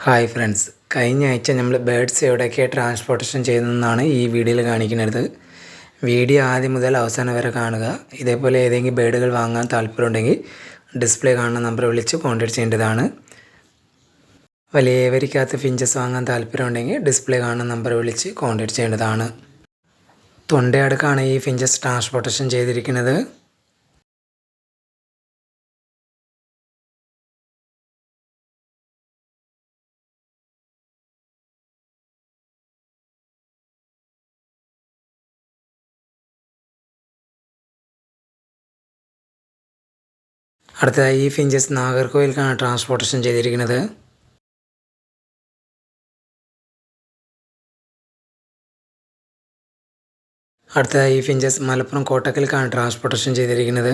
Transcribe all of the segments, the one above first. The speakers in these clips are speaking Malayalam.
ഹായ് ഫ്രണ്ട്സ്, കഴിഞ്ഞ ആഴ്ച നമ്മൾ ബേഡ്സ് എവിടെയൊക്കെ ട്രാൻസ്പോർട്ടേഷൻ ചെയ്യുന്നതെന്നാണ് ഈ വീഡിയോയിൽ കാണിക്കുന്നത്. വീഡിയോ ആദ്യം മുതൽ അവസാനം വരെ കാണുക. ഇതേപോലെ ഏതെങ്കിലും ബേഡുകൾ വാങ്ങാൻ താല്പര്യമുണ്ടെങ്കിൽ ഡിസ്പ്ലേ കാണുന്ന നമ്പർ വിളിച്ച് കോൺടാക്ട് ചെയ്യേണ്ടതാണ്. വലിയ ഏവരിക്കകത്ത് ഫിഞ്ചസ് വാങ്ങാൻ താല്പര്യമുണ്ടെങ്കിൽ ഡിസ്പ്ലേ കാണുന്ന നമ്പർ വിളിച്ച് കോൺടാക്ട് ചെയ്യേണ്ടതാണ്. തൊണ്ടയടുക്കാണ് ഈ ഫിഞ്ചസ് ട്രാൻസ്പോർട്ടേഷൻ ചെയ്തിരിക്കുന്നത്. അടുത്തതായി ഈ ഫിഞ്ചസ് നാഗർകോവിലേക്കാണ് ട്രാൻസ്പോർട്ടേഷൻ ചെയ്തിരിക്കുന്നത്. അടുത്തതായി ഈ ഫിഞ്ചസ് മലപ്പുറം കോട്ടക്കലേക്കാണ് ട്രാൻസ്പോർട്ടേഷൻ ചെയ്തിരിക്കുന്നത്.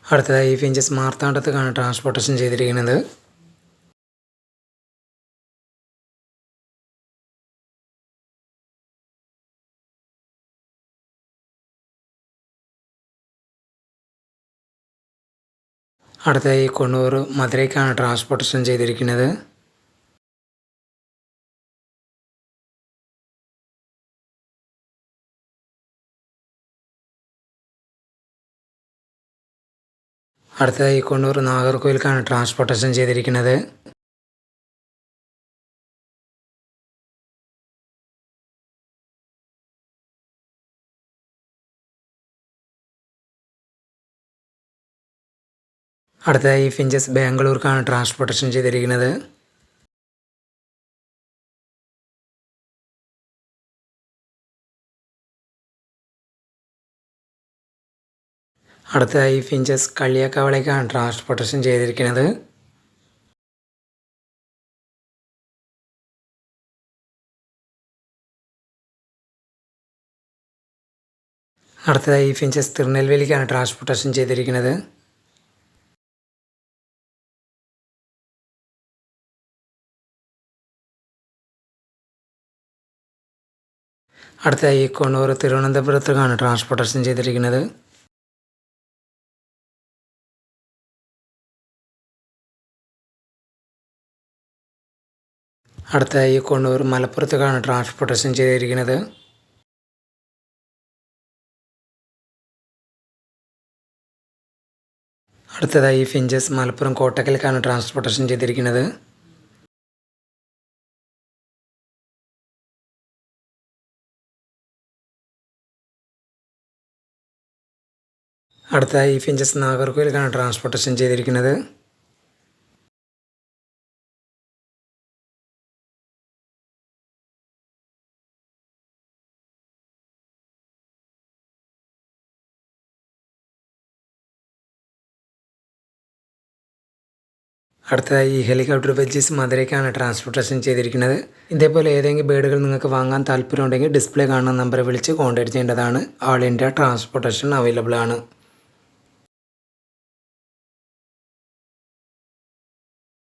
അടുത്തതായി ഈ ഫിഞ്ചസ് മാർത്താണ്ഡത്തേക്കാണ് ട്രാൻസ്പോർട്ടേഷൻ ചെയ്തിരിക്കുന്നത്. അടുത്തതായി കൊണ്ണൂർ മധുരയ്ക്കാണ് ട്രാൻസ്പോർട്ടേഷൻ ചെയ്തിരിക്കുന്നത്. അടുത്തതായി കൊണ്ണൂർ നാഗർകോവിലേക്കാണ് ട്രാൻസ്പോർട്ടേഷൻ ചെയ്തിരിക്കുന്നത്. അടുത്തതായി ഈ ഫിഞ്ചസ് ബാംഗ്ലൂർക്കാണ് ട്രാൻസ്പോർട്ടേഷൻ ചെയ്തിരിക്കുന്നത്. അടുത്തതായി ഈ ഫിഞ്ചസ് കളിയാക്കാവിളേക്കാണ് ട്രാൻസ്പോർട്ടേഷൻ ചെയ്തിരിക്കുന്നത്. അടുത്തതായി ഈ ഫിഞ്ചസ് തിരുനെൽവേലിക്കാണ് ട്രാൻസ്പോർട്ടേഷൻ ചെയ്തിരിക്കുന്നത്. അടുത്തതായി കൊണ്ണൂർ തിരുവനന്തപുരത്തേക്കാണ് ട്രാൻസ്പോർട്ടേഷൻ ചെയ്തിരിക്കുന്നത്. അടുത്തതായി കൊണ്ണൂർ മലപ്പുറത്തേക്കാണ് ട്രാൻസ്പോർട്ടേഷൻ ചെയ്തിരിക്കുന്നത്. അടുത്തതായി ഫിഞ്ചസ് മലപ്പുറം കോട്ടക്കലേക്കാണ് ട്രാൻസ്പോർട്ടേഷൻ ചെയ്തിരിക്കുന്നത്. അടുത്തതായി ഫിഞ്ചസ് നാഗർകോവിലേക്കാണ് ട്രാൻസ്പോർട്ടേഷൻ ചെയ്തിരിക്കുന്നത്. അടുത്തതായി ഈ ഹെലികോപ്റ്റർ വെജീസ് മധുരയ്ക്കാണ് ട്രാൻസ്പോർട്ടേഷൻ ചെയ്തിരിക്കുന്നത്. ഇതേപോലെ ഏതെങ്കിലും ബേഡുകൾ നിങ്ങൾക്ക് വാങ്ങാൻ താല്പര്യമുണ്ടെങ്കിൽ ഡിസ്പ്ലേ കാണുന്ന നമ്പർ വിളിച്ച് കോൺടാക്ട് ചെയ്യേണ്ടതാണ്. ഓൾ ഇന്ത്യ ട്രാൻസ്പോർട്ടേഷൻ അവൈലബിൾ ആണ്.